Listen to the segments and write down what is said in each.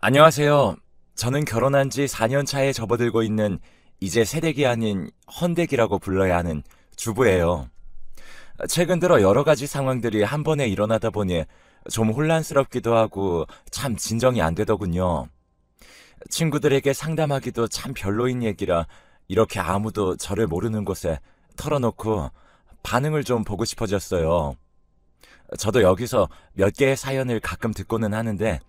안녕하세요. 저는 결혼한 지 4년 차에 접어들고 있는 이제 새댁이 아닌 헌댁이라고 불러야 하는 주부예요. 최근 들어 여러 가지 상황들이 한 번에 일어나다 보니 좀 혼란스럽기도 하고 참 진정이 안 되더군요. 친구들에게 상담하기도 참 별로인 얘기라 이렇게 아무도 저를 모르는 곳에 털어놓고 반응을 좀 보고 싶어졌어요. 저도 여기서 몇 개의 사연을 가끔 듣고는 하는데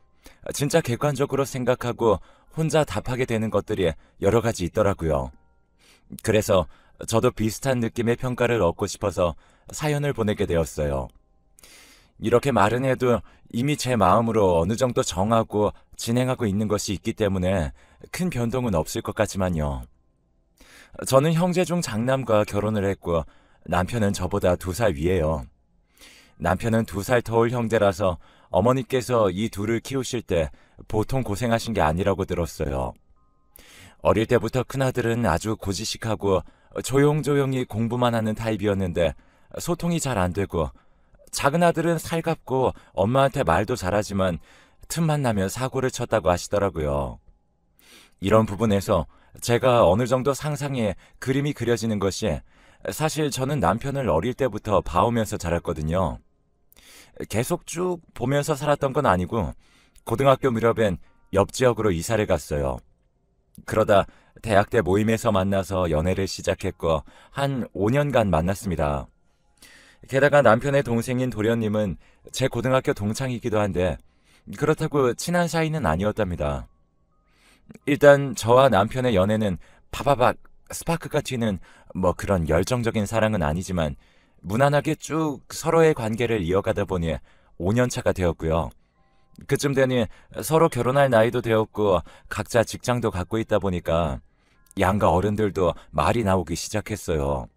진짜 객관적으로 생각하고 혼자 답하게 되는 것들이 여러 가지 있더라고요. 그래서 저도 비슷한 느낌의 평가를 얻고 싶어서 사연을 보내게 되었어요. 이렇게 말은 해도 이미 제 마음으로 어느 정도 정하고 진행하고 있는 것이 있기 때문에 큰 변동은 없을 것 같지만요. 저는 형제 중 장남과 결혼을 했고 남편은 저보다 2살 위에요. 남편은 2살 터울 형제라서 어머니께서 이 둘을 키우실 때 보통 고생하신 게 아니라고 들었어요. 어릴 때부터 큰아들은 아주 고지식하고 조용조용히 공부만 하는 타입이었는데 소통이 잘 안 되고, 작은 아들은 살갑고 엄마한테 말도 잘하지만 틈만 나면 사고를 쳤다고 하시더라고요. 이런 부분에서 제가 어느 정도 상상에 그림이 그려지는 것이, 사실 저는 남편을 어릴 때부터 봐오면서 자랐거든요. 계속 쭉 보면서 살았던 건 아니고 고등학교 무렵엔 옆 지역으로 이사를 갔어요. 그러다 대학 때 모임에서 만나서 연애를 시작했고 한 5년간 만났습니다. 게다가 남편의 동생인 도련님은 제 고등학교 동창이기도 한데 그렇다고 친한 사이는 아니었답니다. 일단 저와 남편의 연애는 파바박 스파크가 튀는 그런 열정적인 사랑은 아니지만 무난하게 쭉 서로의 관계를 이어가다 보니 5년 차가 되었고요. 그쯤 되니 서로 결혼할 나이도 되었고 각자 직장도 갖고 있다 보니까 양가 어른들도 말이 나오기 시작했어요.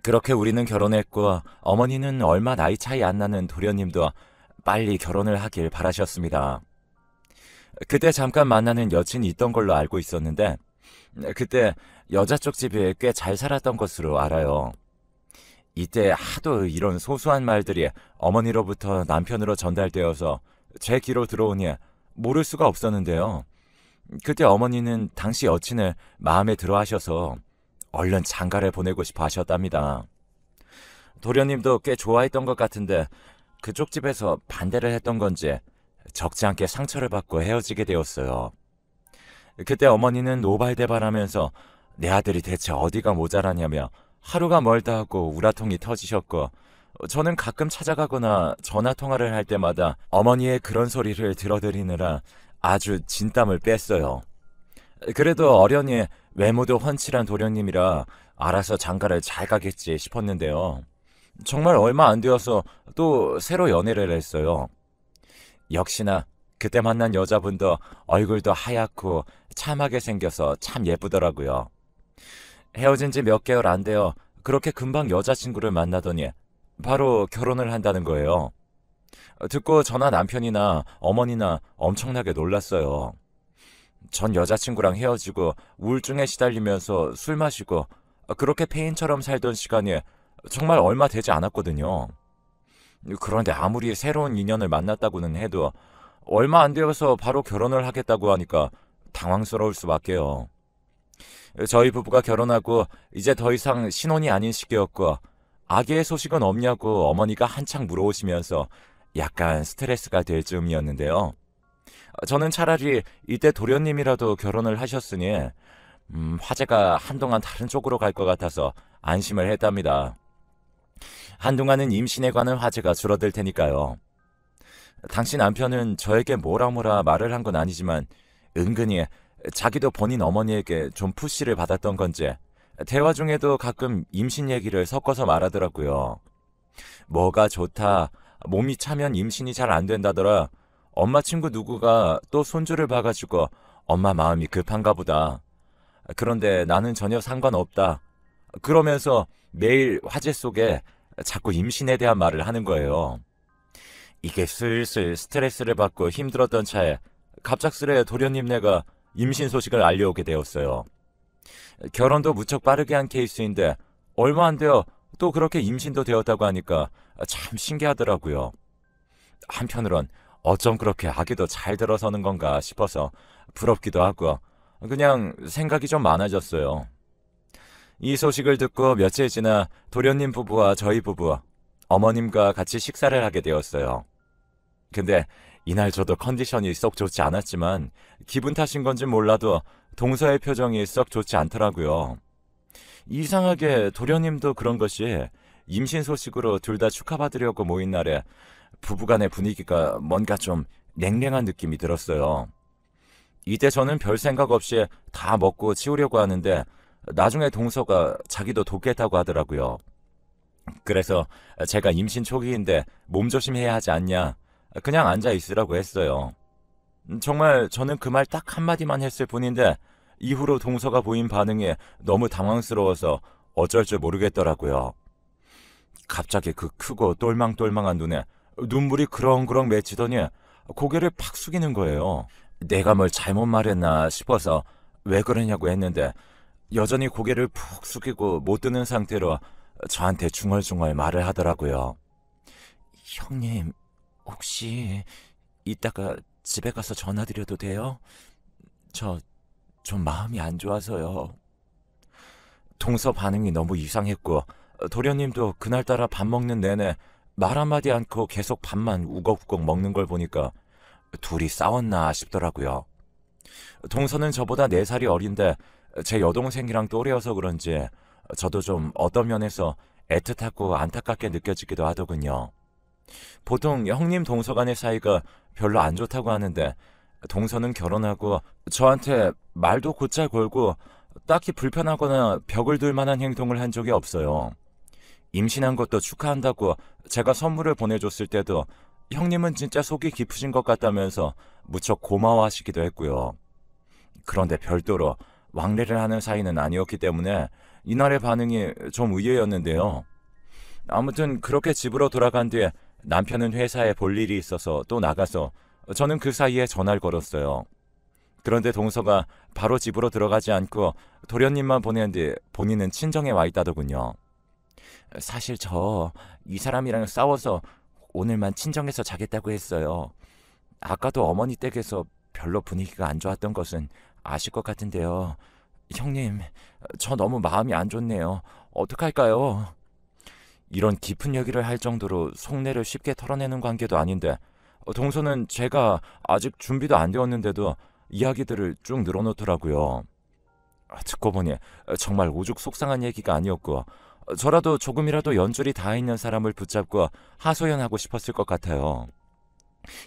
그렇게 우리는 결혼했고 어머니는 얼마 나이 차이 안 나는 도련님도 빨리 결혼을 하길 바라셨습니다. 그때 잠깐 만나는 여친이 있던 걸로 알고 있었는데 그때 여자 쪽 집에 꽤 잘 살았던 것으로 알아요. 이때 하도 이런 소소한 말들이 어머니로부터 남편으로 전달되어서 제 귀로 들어오니 모를 수가 없었는데요. 그때 어머니는 당시 여친을 마음에 들어 하셔서 얼른 장가를 보내고 싶어 하셨답니다. 도련님도 꽤 좋아했던 것 같은데 그쪽 집에서 반대를 했던 건지 적지 않게 상처를 받고 헤어지게 되었어요. 그때 어머니는 노발대발하면서 내 아들이 대체 어디가 모자라냐며 하루가 멀다 하고 우라통이 터지셨고, 저는 가끔 찾아가거나 전화통화를 할 때마다 어머니의 그런 소리를 들어드리느라 아주 진땀을 뺐어요. 그래도 어련히 외모도 훤칠한 도련님이라 알아서 장가를 잘 가겠지 싶었는데요. 정말 얼마 안 되어서 또 새로 연애를 했어요. 역시나 그때 만난 여자분도 얼굴도 하얗고 참하게 생겨서 참 예쁘더라고요. 헤어진 지 몇 개월 안 되어 그렇게 금방 여자친구를 만나더니 바로 결혼을 한다는 거예요. 듣고 저나 남편이나 어머니나 엄청나게 놀랐어요. 전 여자친구랑 헤어지고 우울증에 시달리면서 술 마시고 그렇게 폐인처럼 살던 시간이 정말 얼마 되지 않았거든요. 그런데 아무리 새로운 인연을 만났다고는 해도 얼마 안 되어서 바로 결혼을 하겠다고 하니까 당황스러울 수밖에요. 저희 부부가 결혼하고 이제 더 이상 신혼이 아닌 시기였고 아기의 소식은 없냐고 어머니가 한창 물어오시면서 약간 스트레스가 될 즈음이었는데요. 저는 차라리 이때 도련님이라도 결혼을 하셨으니 화제가 한동안 다른 쪽으로 갈 것 같아서 안심을 했답니다. 한동안은 임신에 관한 화제가 줄어들 테니까요. 당시 남편은 저에게 뭐라 말을 한 건 아니지만 은근히 자기도 본인 어머니에게 좀 푸시를 받았던 건지 대화 중에도 가끔 임신 얘기를 섞어서 말하더라고요. 뭐가 좋다, 몸이 차면 임신이 잘 안 된다더라, 엄마 친구 누구가 또 손주를 봐가지고 엄마 마음이 급한가 보다, 그런데 나는 전혀 상관없다, 그러면서 매일 화제 속에 자꾸 임신에 대한 말을 하는 거예요. 이게 슬슬 스트레스를 받고 힘들었던 차에 갑작스레 도련님네가 임신 소식을 알려오게 되었어요. 결혼도 무척 빠르게 한 케이스인데 얼마 안 되어 또 그렇게 임신도 되었다고 하니까 참 신기하더라고요. 한편으론 어쩜 그렇게 아기도 잘 들어서는 건가 싶어서 부럽기도 하고 그냥 생각이 좀 많아졌어요. 이 소식을 듣고 며칠 지나 도련님 부부와 저희 부부, 어머님과 같이 식사를 하게 되었어요. 근데 이날 저도 컨디션이 썩 좋지 않았지만 기분 탓인 건지 몰라도 동서의 표정이 썩 좋지 않더라고요. 이상하게 도련님도 그런 것이 임신 소식으로 둘 다 축하받으려고 모인 날에 부부간의 분위기가 뭔가 좀 냉랭한 느낌이 들었어요. 이때 저는 별 생각 없이 다 먹고 치우려고 하는데 나중에 동서가 자기도 돕겠다고 하더라고요. 그래서 제가 임신 초기인데 몸조심해야 하지 않냐, 그냥 앉아 있으라고 했어요. 정말 저는 그 말 딱 한마디만 했을 뿐인데 이후로 동서가 보인 반응이 너무 당황스러워서 어쩔 줄 모르겠더라고요. 갑자기 그 크고 똘망똘망한 눈에 눈물이 그렁그렁 맺히더니 고개를 팍 숙이는 거예요. 내가 뭘 잘못 말했나 싶어서 왜 그러냐고 했는데 여전히 고개를 푹 숙이고 못 드는 상태로 저한테 중얼중얼 말을 하더라고요. 형님, 혹시 이따가 집에 가서 전화드려도 돼요? 저 좀 마음이 안 좋아서요. 동서 반응이 너무 이상했고 도련님도 그날따라 밥 먹는 내내 말 한마디 않고 계속 밥만 우걱우걱 먹는 걸 보니까 둘이 싸웠나 싶더라고요. 동서는 저보다 4살이 어린데 제 여동생이랑 또래여서 그런지 저도 좀 어떤 면에서 애틋하고 안타깝게 느껴지기도 하더군요. 보통 형님 동서 간의 사이가 별로 안 좋다고 하는데 동서는 결혼하고 저한테 말도 곧잘 걸고 딱히 불편하거나 벽을 둘 만한 행동을 한 적이 없어요. 임신한 것도 축하한다고 제가 선물을 보내줬을 때도 형님은 진짜 속이 깊으신 것 같다면서 무척 고마워하시기도 했고요. 그런데 별도로 왕래를 하는 사이는 아니었기 때문에 이날의 반응이 좀 의외였는데요. 아무튼 그렇게 집으로 돌아간 뒤에 남편은 회사에 볼 일이 있어서 또 나가서 저는 그 사이에 전화를 걸었어요. 그런데 동서가 바로 집으로 들어가지 않고 도련님만 보낸 뒤 본인은 친정에 와 있다더군요. 사실 저 이 사람이랑 싸워서 오늘만 친정에서 자겠다고 했어요. 아까도 어머니 댁에서 별로 분위기가 안 좋았던 것은 아실 것 같은데요. 형님, 저 너무 마음이 안 좋네요. 어떡할까요? 이런 깊은 얘기를 할 정도로 속내를 쉽게 털어내는 관계도 아닌데 동서는 제가 아직 준비도 안 되었는데도 이야기들을 쭉 늘어놓더라고요. 듣고 보니 정말 오죽 속상한 얘기가 아니었고 저라도 조금이라도 연줄이 닿아 있는 사람을 붙잡고 하소연하고 싶었을 것 같아요.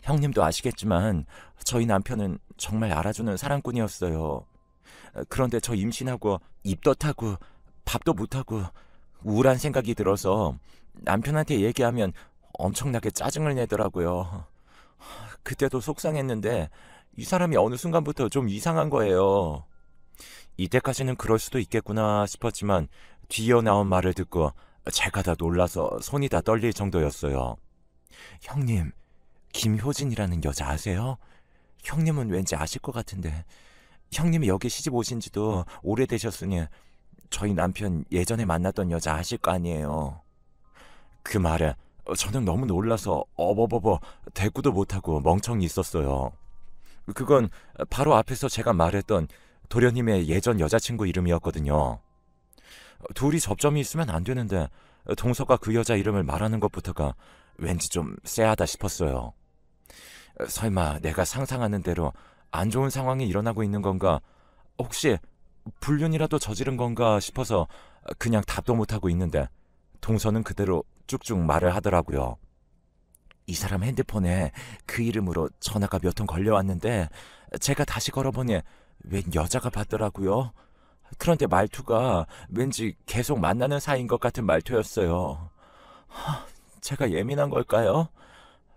형님도 아시겠지만 저희 남편은 정말 알아주는 사랑꾼이었어요. 그런데 저 임신하고 입도 타고 밥도 못하고 우울한 생각이 들어서 남편한테 얘기하면 엄청나게 짜증을 내더라고요. 그때도 속상했는데 이 사람이 어느 순간부터 좀 이상한 거예요. 이때까지는 그럴 수도 있겠구나 싶었지만 뒤이어 나온 말을 듣고 제가 다 놀라서 손이 다 떨릴 정도였어요. 형님, 김효진이라는 여자 아세요? 형님은 왠지 아실 것 같은데 형님이 여기 시집 오신 지도 오래되셨으니 저희 남편 예전에 만났던 여자 아실 거 아니에요. 그 말에 저는 너무 놀라서 어버버버 대꾸도 못하고 멍청이 있었어요. 그건 바로 앞에서 제가 말했던 도련님의 예전 여자친구 이름이었거든요. 둘이 접점이 있으면 안 되는데 동서가 그 여자 이름을 말하는 것부터가 왠지 좀 쎄하다 싶었어요. 설마 내가 상상하는 대로 안 좋은 상황이 일어나고 있는 건가? 혹시 불륜이라도 저지른 건가 싶어서 그냥 답도 못하고 있는데 동서는 그대로 쭉쭉 말을 하더라고요. 이 사람 핸드폰에 그 이름으로 전화가 몇 통 걸려왔는데 제가 다시 걸어보니 웬 여자가 받더라고요. 그런데 말투가 왠지 계속 만나는 사이인 것 같은 말투였어요. 제가 예민한 걸까요?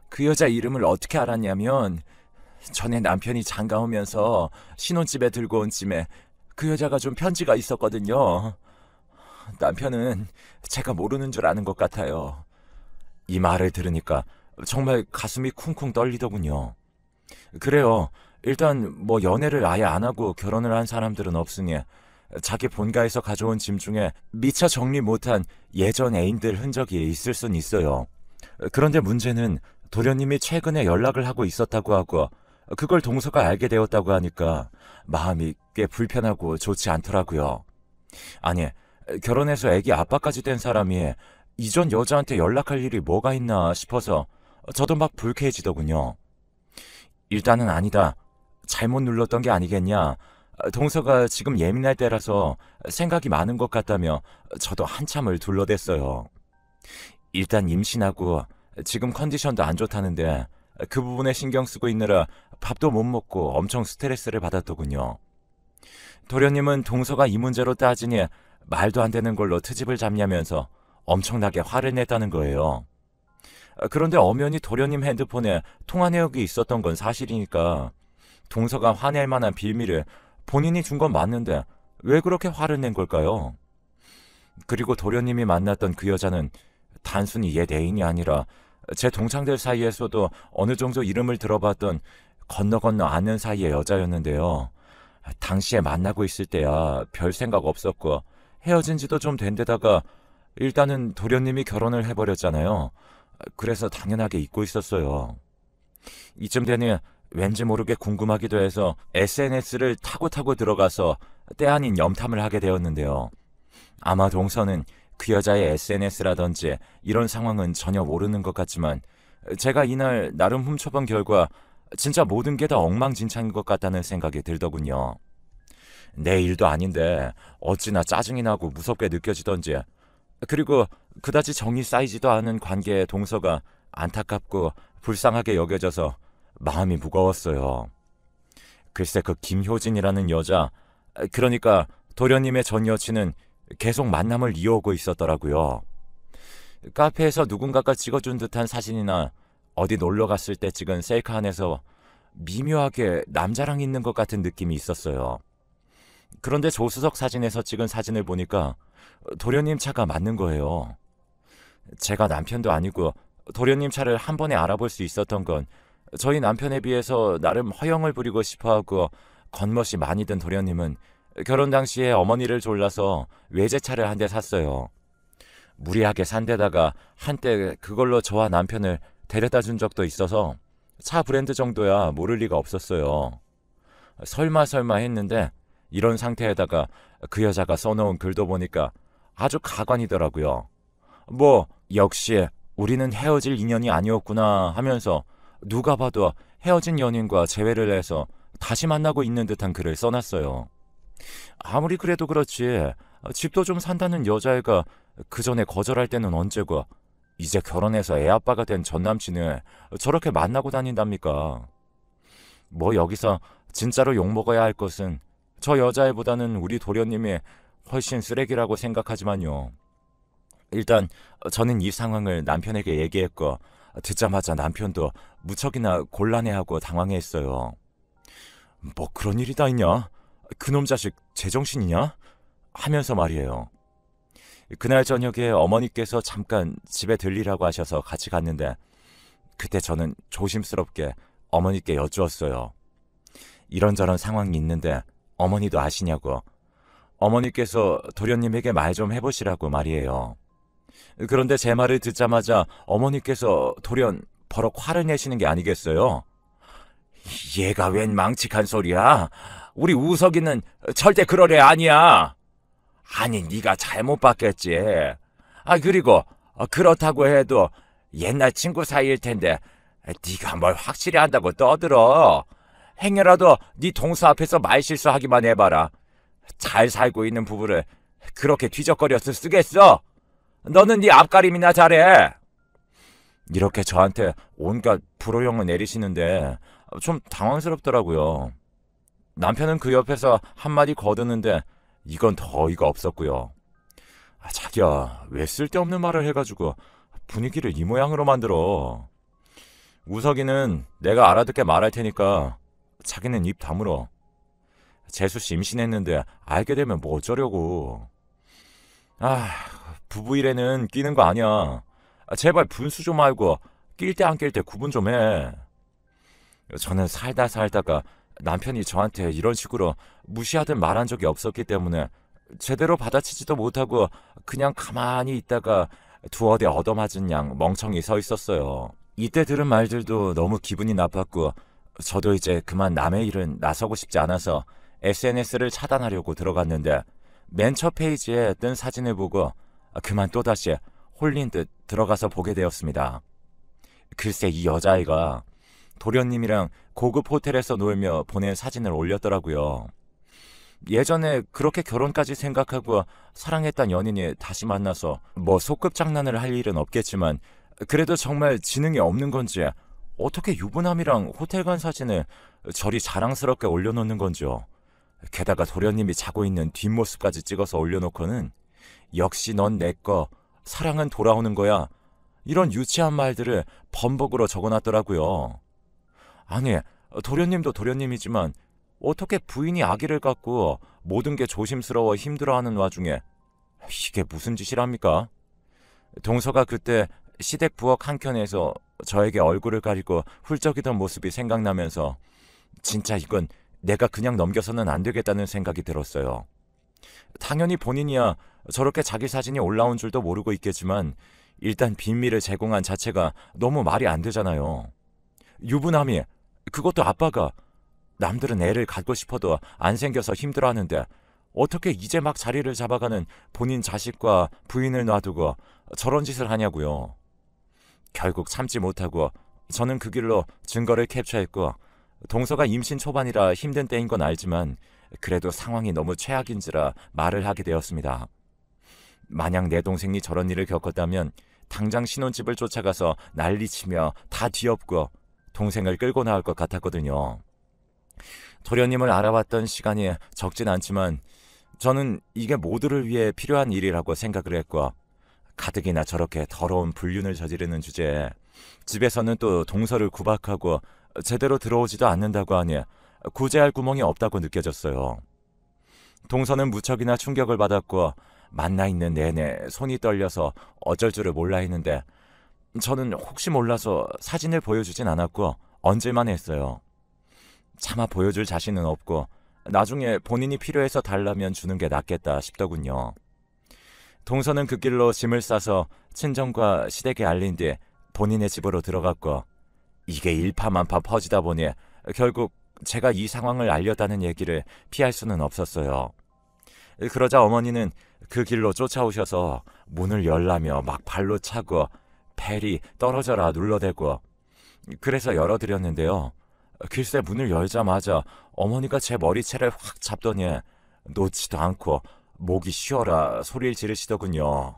그 여자 이름을 어떻게 알았냐면 전에 남편이 장가 오면서 신혼집에 들고 온 짐에 그 여자가 준 편지가 있었거든요. 남편은 제가 모르는 줄 아는 것 같아요. 이 말을 들으니까 정말 가슴이 쿵쿵 떨리더군요. 그래요. 일단 뭐 연애를 아예 안 하고 결혼을 한 사람들은 없으니 자기 본가에서 가져온 짐 중에 미처 정리 못한 예전 애인들 흔적이 있을 순 있어요. 그런데 문제는 도련님이 최근에 연락을 하고 있었다고 하고 그걸 동서가 알게 되었다고 하니까 마음이 꽤 불편하고 좋지 않더라고요. 아니, 결혼해서 애기 아빠까지 된 사람이 이전 여자한테 연락할 일이 뭐가 있나 싶어서 저도 막 불쾌해지더군요. 일단은 아니다. 잘못 눌렀던 게 아니겠냐. 동서가 지금 예민할 때라서 생각이 많은 것 같다며 저도 한참을 둘러댔어요. 일단 임신하고 지금 컨디션도 안 좋다는데 그 부분에 신경 쓰고 있느라 밥도 못 먹고 엄청 스트레스를 받았더군요. 도련님은 동서가 이 문제로 따지니 말도 안 되는 걸로 트집을 잡냐면서 엄청나게 화를 냈다는 거예요. 그런데 엄연히 도련님 핸드폰에 통화 내역이 있었던 건 사실이니까 동서가 화낼 만한 비밀을 본인이 준 건 맞는데 왜 그렇게 화를 낸 걸까요? 그리고 도련님이 만났던 그 여자는 단순히 옛 애인이 아니라 제 동창들 사이에서도 어느 정도 이름을 들어봤던 건너 아는 사이의 여자였는데요. 당시에 만나고 있을 때야 별 생각 없었고 헤어진 지도 좀 된 데다가 일단은 도련님이 결혼을 해버렸잖아요. 그래서 당연하게 잊고 있었어요. 이쯤 되니 왠지 모르게 궁금하기도 해서 SNS를 타고 들어가서 때 아닌 염탐을 하게 되었는데요. 아마 동서는 그 여자의 SNS라든지 이런 상황은 전혀 모르는 것 같지만 제가 이날 나름 훔쳐본 결과 진짜 모든 게 다 엉망진창인 것 같다는 생각이 들더군요. 내 일도 아닌데 어찌나 짜증이 나고 무섭게 느껴지던지, 그리고 그다지 정이 쌓이지도 않은 관계의 동서가 안타깝고 불쌍하게 여겨져서 마음이 무거웠어요. 글쎄 그 김효진이라는 여자, 그러니까 도련님의 전 여친은 계속 만남을 이어오고 있었더라고요. 카페에서 누군가가 찍어준 듯한 사진이나 어디 놀러 갔을 때 찍은 셀카 안에서 미묘하게 남자랑 있는 것 같은 느낌이 있었어요. 그런데 조수석 사진에서 찍은 사진을 보니까 도련님 차가 맞는 거예요. 제가 남편도 아니고 도련님 차를 한 번에 알아볼 수 있었던 건 저희 남편에 비해서 나름 허영을 부리고 싶어하고 겉멋이 많이 든 도련님은 결혼 당시에 어머니를 졸라서 외제차를 한 대 샀어요. 무리하게 산 데다가 한때 그걸로 저와 남편을 데려다 준 적도 있어서 차 브랜드 정도야 모를 리가 없었어요. 설마 했는데 이런 상태에다가 그 여자가 써놓은 글도 보니까 아주 가관이더라고요. 뭐 역시 우리는 헤어질 인연이 아니었구나 하면서 누가 봐도 헤어진 연인과 재회를 해서 다시 만나고 있는 듯한 글을 써놨어요. 아무리 그래도 그렇지 집도 좀 산다는 여자애가 그 전에 거절할 때는 언제고 이제 결혼해서 애 아빠가 된 전 남친을 저렇게 만나고 다닌답니까? 뭐 여기서 진짜로 욕먹어야 할 것은 저 여자애보다는 우리 도련님이 훨씬 쓰레기라고 생각하지만요. 일단 저는 이 상황을 남편에게 얘기했고 듣자마자 남편도 무척이나 곤란해하고 당황했어요. 뭐 그런 일이 다 있냐? 그놈 자식 제정신이냐? 하면서 말이에요. 그날 저녁에 어머니께서 잠깐 집에 들리라고 하셔서 같이 갔는데 그때 저는 조심스럽게 어머니께 여쭈었어요. 이런저런 상황이 있는데 어머니도 아시냐고. 어머니께서 도련님에게 말 좀 해보시라고 말이에요. 그런데 제 말을 듣자마자 어머니께서 돌연 버럭 화를 내시는 게 아니겠어요? 얘가 웬 망측한 소리야? 우리 우석이는 절대 그럴 애 아니야. 아니 네가 잘못 봤겠지. 그리고 그렇다고 해도 옛날 친구 사이일 텐데 네가 뭘 확실히 안다고 떠들어. 행여라도 네 동서 앞에서 말실수하기만 해봐라. 잘 살고 있는 부부를 그렇게 뒤적거려서 쓰겠어? 너는 네 앞가림이나 잘해. 이렇게 저한테 온갖 불호령을 내리시는데 좀 당황스럽더라고요. 남편은 그 옆에서 한마디 거드는데 이건 더 어이가 없었고요. 자기야 왜 쓸데없는 말을 해가지고 분위기를 이 모양으로 만들어. 우석이는 내가 알아듣게 말할 테니까 자기는 입 다물어. 재수씨 임신했는데 알게 되면 뭐 어쩌려고. 부부 일에는 끼는 거 아니야. 제발 분수 좀 알고 낄 때 안 낄 때 구분 좀 해. 저는 살다가 남편이 저한테 이런 식으로 무시하든 말한 적이 없었기 때문에 제대로 받아치지도 못하고 그냥 가만히 있다가 두어 대 얻어맞은 양 멍청이 서 있었어요. 이때 들은 말들도 너무 기분이 나빴고 저도 이제 그만 남의 일은 나서고 싶지 않아서 SNS를 차단하려고 들어갔는데 맨 첫 페이지에 뜬 사진을 보고 그만 또다시 홀린 듯 들어가서 보게 되었습니다. 글쎄 이 여자아이가 도련님이랑 고급 호텔에서 놀며 보낸 사진을 올렸더라고요. 예전에 그렇게 결혼까지 생각하고 사랑했던 연인이 다시 만나서 뭐 소꿉 장난을 할 일은 없겠지만 그래도 정말 지능이 없는 건지 어떻게 유부남이랑 호텔 간 사진을 저리 자랑스럽게 올려놓는 건지요. 게다가 도련님이 자고 있는 뒷모습까지 찍어서 올려놓고는 역시 넌 내 거, 사랑은 돌아오는 거야. 이런 유치한 말들을 범벅으로 적어놨더라고요. 아니, 도련님도 도련님이지만 어떻게 부인이 아기를 갖고 모든 게 조심스러워 힘들어하는 와중에 이게 무슨 짓이랍니까? 동서가 그때 시댁 부엌 한켠에서 저에게 얼굴을 가리고 훌쩍이던 모습이 생각나면서 진짜 이건 내가 그냥 넘겨서는 안 되겠다는 생각이 들었어요. 당연히 본인이야 저렇게 자기 사진이 올라온 줄도 모르고 있겠지만 일단 비밀을 제공한 자체가 너무 말이 안 되잖아요. 유부남이, 그것도 아빠가 남들은 애를 갖고 싶어도 안 생겨서 힘들어하는데 어떻게 이제 막 자리를 잡아가는 본인 자식과 부인을 놔두고 저런 짓을 하냐고요. 결국 참지 못하고 저는 그 길로 증거를 캡처했고 동서가 임신 초반이라 힘든 때인 건 알지만 그래도 상황이 너무 최악인지라 말을 하게 되었습니다. 만약 내 동생이 저런 일을 겪었다면 당장 신혼집을 쫓아가서 난리치며 다 뒤엎고 동생을 끌고 나올 것 같았거든요. 도련님을 알아봤던 시간이 적진 않지만 저는 이게 모두를 위해 필요한 일이라고 생각을 했고 가뜩이나 저렇게 더러운 불륜을 저지르는 주제에 집에서는 또 동서를 구박하고 제대로 들어오지도 않는다고 하니 구제할 구멍이 없다고 느껴졌어요. 동서는 무척이나 충격을 받았고 만나 있는 내내 손이 떨려서 어쩔 줄을 몰라 했는데 저는 혹시 몰라서 사진을 보여주진 않았고 얹을만 했어요. 차마 보여줄 자신은 없고 나중에 본인이 필요해서 달라면 주는 게 낫겠다 싶더군요. 동서는 그 길로 짐을 싸서 친정과 시댁에 알린 뒤 본인의 집으로 들어갔고 이게 일파만파 퍼지다 보니 결국 제가 이 상황을 알렸다는 얘기를 피할 수는 없었어요. 그러자 어머니는 그 길로 쫓아오셔서 문을 열라며 막 발로 차고 벨이 떨어져라 눌러대고 그래서 열어드렸는데요. 글쎄 문을 열자마자 어머니가 제 머리채를 확 잡더니 놓지도 않고 목이 쉬어라 소리를 지르시더군요.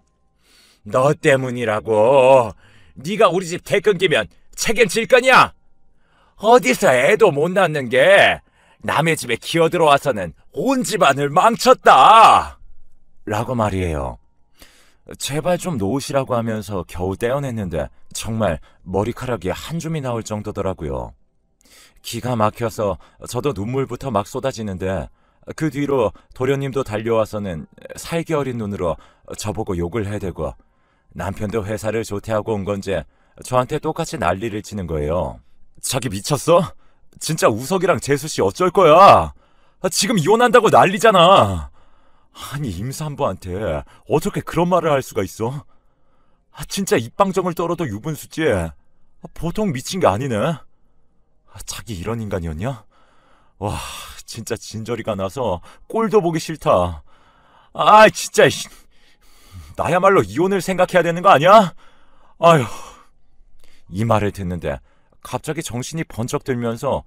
너 때문이라고. 네가 우리 집 개 끊기면 책임질 거냐? 어디서 애도 못 낳는 게 남의 집에 기어들어와서는 온 집안을 망쳤다. 라고 말이에요. 제발 좀 놓으시라고 하면서 겨우 떼어냈는데 정말 머리카락이 한 줌이 나올 정도더라고요. 기가 막혀서 저도 눈물부터 막 쏟아지는데 그 뒤로 도련님도 달려와서는 살기 어린 눈으로 저보고 욕을 해대고 남편도 회사를 조퇴하고 온 건지 저한테 똑같이 난리를 치는 거예요. 자기 미쳤어? 진짜 우석이랑 재수씨 어쩔 거야? 지금 이혼한다고 난리잖아. 아니 임산부한테 어떻게 그런 말을 할 수가 있어? 진짜 입방정을 떨어도 유분수지. 보통 미친 게 아니네. 자기 이런 인간이었냐? 와 진짜 진저리가 나서 꼴도 보기 싫다. 진짜 나야말로 이혼을 생각해야 되는 거 아니야? 아휴. 이 말을 듣는데 갑자기 정신이 번쩍 들면서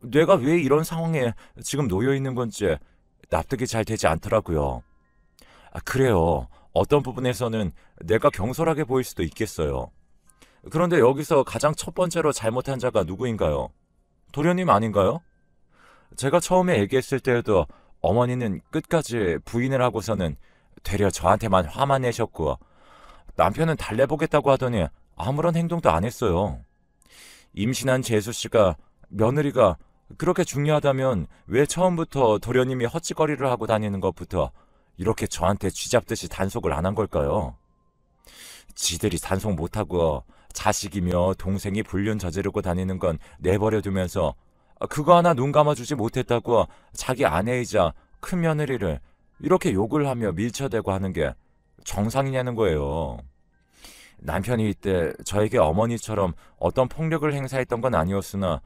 내가 왜 이런 상황에 지금 놓여 있는 건지 납득이 잘 되지 않더라고요. 그래요. 어떤 부분에서는 내가 경솔하게 보일 수도 있겠어요. 그런데 여기서 가장 첫 번째로 잘못한 자가 누구인가요? 도련님 아닌가요? 제가 처음에 얘기했을 때에도 어머니는 끝까지 부인을 하고서는 되려 저한테만 화만 내셨고 남편은 달래보겠다고 하더니 아무런 행동도 안 했어요. 임신한 재수씨가 며느리가 그렇게 중요하다면 왜 처음부터 도련님이 헛짓거리를 하고 다니는 것부터 이렇게 저한테 쥐잡듯이 단속을 안 한 걸까요? 지들이 단속 못하고 자식이며 동생이 불륜 저지르고 다니는 건 내버려 두면서 그거 하나 눈 감아주지 못했다고 자기 아내이자 큰 며느리를 이렇게 욕을 하며 밀쳐대고 하는 게 정상이냐는 거예요. 남편이 이때 저에게 어머니처럼 어떤 폭력을 행사했던 건 아니었으나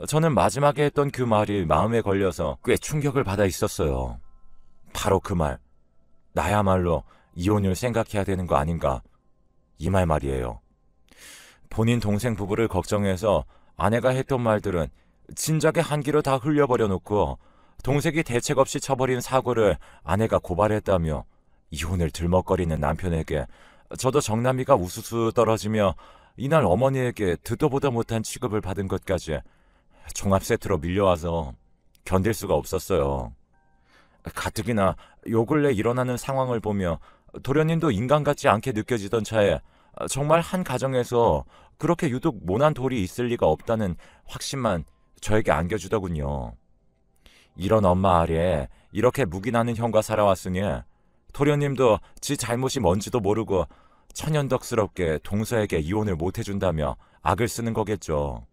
저는 마지막에 했던 그 말이 마음에 걸려서 꽤 충격을 받아 있었어요. 바로 그 말. 나야말로 이혼을 생각해야 되는 거 아닌가. 이 말 말이에요. 본인 동생 부부를 걱정해서 아내가 했던 말들은 진작에 한기로 다 흘려버려 놓고 동생이 대책 없이 쳐버린 사고를 아내가 고발했다며 이혼을 들먹거리는 남편에게 저도 정남이가 우수수 떨어지며 이날 어머니에게 듣도 보도 못한 취급을 받은 것까지 종합 세트로 밀려와서 견딜 수가 없었어요. 가뜩이나 요 근래 일어나는 상황을 보며 도련님도 인간 같지 않게 느껴지던 차에 정말 한 가정에서 그렇게 유독 모난 돌이 있을 리가 없다는 확신만 저에게 안겨주더군요. 이런 엄마 아래에 이렇게 묵인하는 형과 살아왔으니 도련님도 지 잘못이 뭔지도 모르고 천연덕스럽게 동서에게 이혼을 못해준다며 악을 쓰는 거겠죠.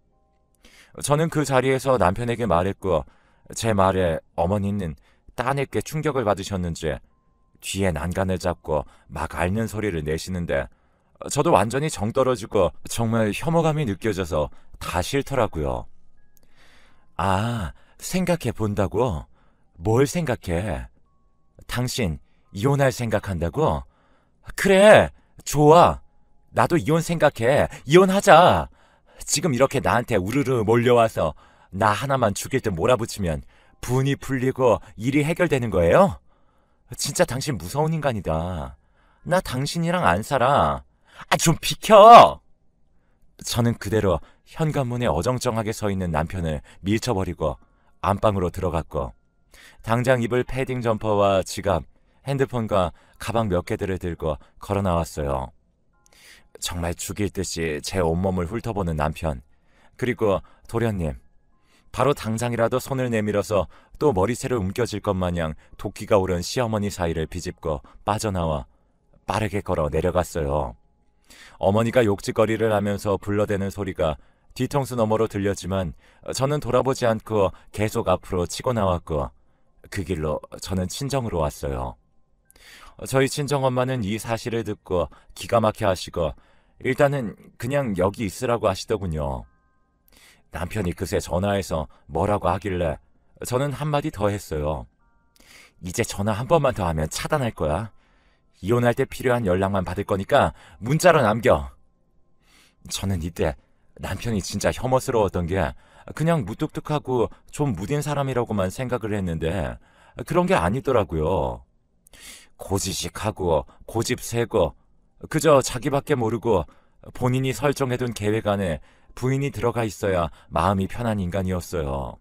저는 그 자리에서 남편에게 말했고 제 말에 어머니는 따님께 충격을 받으셨는지 뒤에 난간을 잡고 막 앓는 소리를 내시는데 저도 완전히 정 떨어지고 정말 혐오감이 느껴져서 다 싫더라고요. 아, 생각해 본다고? 뭘 생각해? 당신 이혼할 생각한다고? 그래, 좋아. 나도 이혼 생각해. 이혼하자. 지금 이렇게 나한테 우르르 몰려와서 나 하나만 죽일 듯 몰아붙이면 분이 풀리고 일이 해결되는 거예요? 진짜 당신 무서운 인간이다. 나 당신이랑 안 살아. 아, 좀 비켜! 저는 그대로 현관문에 어정쩡하게 서 있는 남편을 밀쳐버리고 안방으로 들어갔고 당장 입을 패딩 점퍼와 지갑, 핸드폰과 가방 몇 개들을 들고 걸어 나왔어요. 정말 죽일 듯이 제 온몸을 훑어보는 남편, 그리고 도련님. 바로 당장이라도 손을 내밀어서 또 머리채를 움켜쥘 것 마냥 도끼가 오른 시어머니 사이를 비집고 빠져나와 빠르게 걸어 내려갔어요. 어머니가 욕짓거리를 하면서 불러대는 소리가 뒤통수 너머로 들렸지만 저는 돌아보지 않고 계속 앞으로 치고 나왔고 그 길로 저는 친정으로 왔어요. 저희 친정엄마는 이 사실을 듣고 기가 막혀 하시고 일단은 그냥 여기 있으라고 하시더군요. 남편이 그새 전화해서 뭐라고 하길래 저는 한마디 더 했어요. 이제 전화 한 번만 더 하면 차단할 거야. 이혼할 때 필요한 연락만 받을 거니까 문자로 남겨. 저는 이때 남편이 진짜 혐오스러웠던 게 그냥 무뚝뚝하고 좀 무딘 사람이라고만 생각을 했는데 그런 게 아니더라고요. 고지식하고 고집 세고 그저 자기밖에 모르고 본인이 설정해둔 계획 안에 부인이 들어가 있어야 마음이 편한 인간이었어요.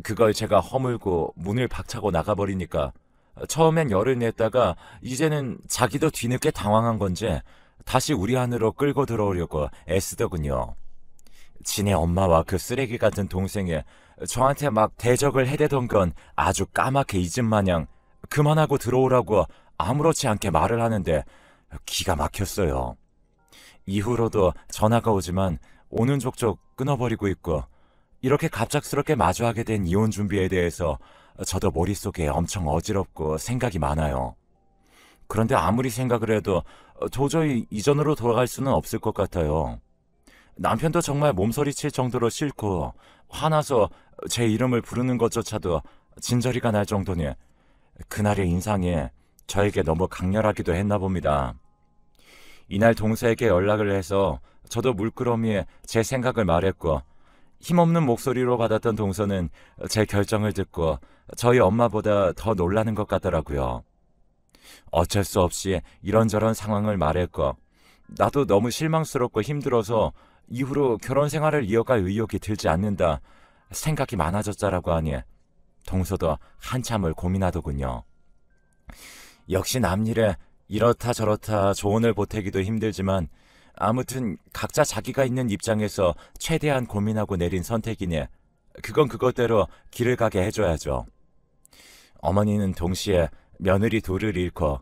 그걸 제가 허물고 문을 박차고 나가버리니까 처음엔 열을 냈다가 이제는 자기도 뒤늦게 당황한 건지 다시 우리 안으로 끌고 들어오려고 애쓰더군요. 지네 엄마와 그 쓰레기 같은 동생이 저한테 막 대적을 해대던 건 아주 까맣게 잊은 마냥 그만하고 들어오라고 아무렇지 않게 말을 하는데 기가 막혔어요. 이후로도 전화가 오지만 오는 족족 끊어버리고 있고 이렇게 갑작스럽게 마주하게 된 이혼 준비에 대해서 저도 머릿속에 엄청 어지럽고 생각이 많아요. 그런데 아무리 생각을 해도 도저히 이전으로 돌아갈 수는 없을 것 같아요. 남편도 정말 몸서리칠 정도로 싫고 화나서 제 이름을 부르는 것조차도 진저리가 날 정도니 그날의 인상이 저에게 너무 강렬하기도 했나 봅니다. 이날 동서에게 연락을 해서 저도 물끄러미에 제 생각을 말했고 힘없는 목소리로 받았던 동서는 제 결정을 듣고 저희 엄마보다 더 놀라는 것 같더라고요. 어쩔 수 없이 이런저런 상황을 말했고 나도 너무 실망스럽고 힘들어서 이후로 결혼 생활을 이어갈 의욕이 들지 않는다 생각이 많아졌자라고 하니 동서도 한참을 고민하더군요. 역시 남일에 이렇다 저렇다 조언을 보태기도 힘들지만 아무튼 각자 자기가 있는 입장에서 최대한 고민하고 내린 선택이니 그건 그것대로 길을 가게 해줘야죠. 어머니는 동시에 며느리 둘을 잃고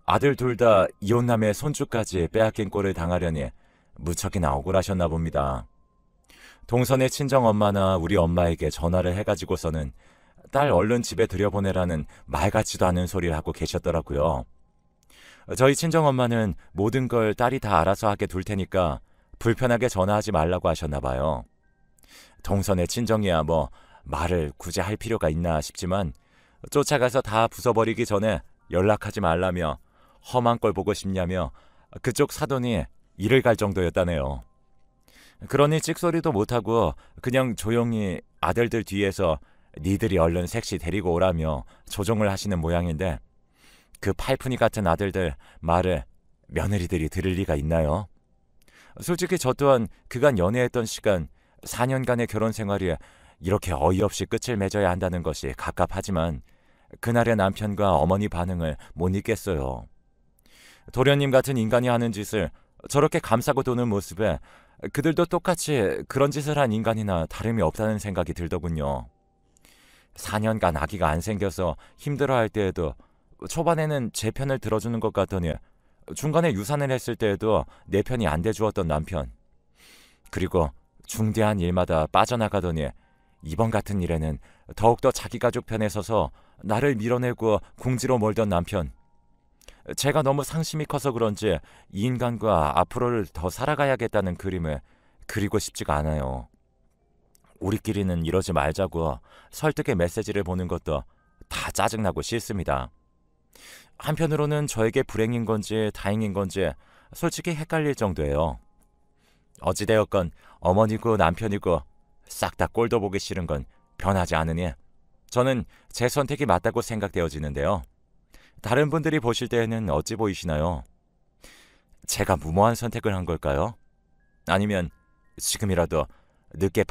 아들 둘 다 이혼남의 손주까지 빼앗긴 꼴을 당하려니 무척이나 억울하셨나 봅니다. 동선의 친정엄마나 우리 엄마에게 전화를 해가지고서는 딸 얼른 집에 들여보내라는 말 같지도 않은 소리를 하고 계셨더라고요. 저희 친정엄마는 모든 걸 딸이 다 알아서 하게 둘 테니까 불편하게 전화하지 말라고 하셨나 봐요. 동선의 친정이야 뭐 말을 굳이 할 필요가 있나 싶지만 쫓아가서 다 부숴버리기 전에 연락하지 말라며 험한 꼴 보고 싶냐며 그쪽 사돈이 이를 갈 정도였다네요. 그러니 찍소리도 못하고 그냥 조용히 아들들 뒤에서 니들이 얼른 색시 데리고 오라며 조종을 하시는 모양인데 그 팔푼이 같은 아들들 말을 며느리들이 들을 리가 있나요? 솔직히 저 또한 그간 연애했던 시간 4년간의 결혼 생활이 이렇게 어이없이 끝을 맺어야 한다는 것이 갑갑하지만 그날의 남편과 어머니 반응을 못 잊겠어요. 도련님 같은 인간이 하는 짓을 저렇게 감싸고 도는 모습에 그들도 똑같이 그런 짓을 한 인간이나 다름이 없다는 생각이 들더군요. 4년간 아기가 안 생겨서 힘들어할 때에도 초반에는 제 편을 들어주는 것 같더니 중간에 유산을 했을 때에도 내 편이 안 돼주었던 남편. 그리고 중대한 일마다 빠져나가더니 이번 같은 일에는 더욱더 자기 가족 편에 서서 나를 밀어내고 궁지로 몰던 남편. 제가 너무 상심이 커서 그런지 이 인간과 앞으로를 더 살아가야겠다는 그림을 그리고 싶지가 않아요. 우리끼리는 이러지 말자고 설득의 메시지를 보는 것도 다 짜증나고 싫습니다. 한편으로는 저에게 불행인 건지 다행인 건지 솔직히 헷갈릴 정도예요. 어찌되었건 어머니고 남편이고 싹 다 꼴도 보기 싫은 건 변하지 않으니 저는 제 선택이 맞다고 생각되어지는데요. 다른 분들이 보실 때에는 어찌 보이시나요? 제가 무모한 선택을 한 걸까요? 아니면 지금이라도 늦게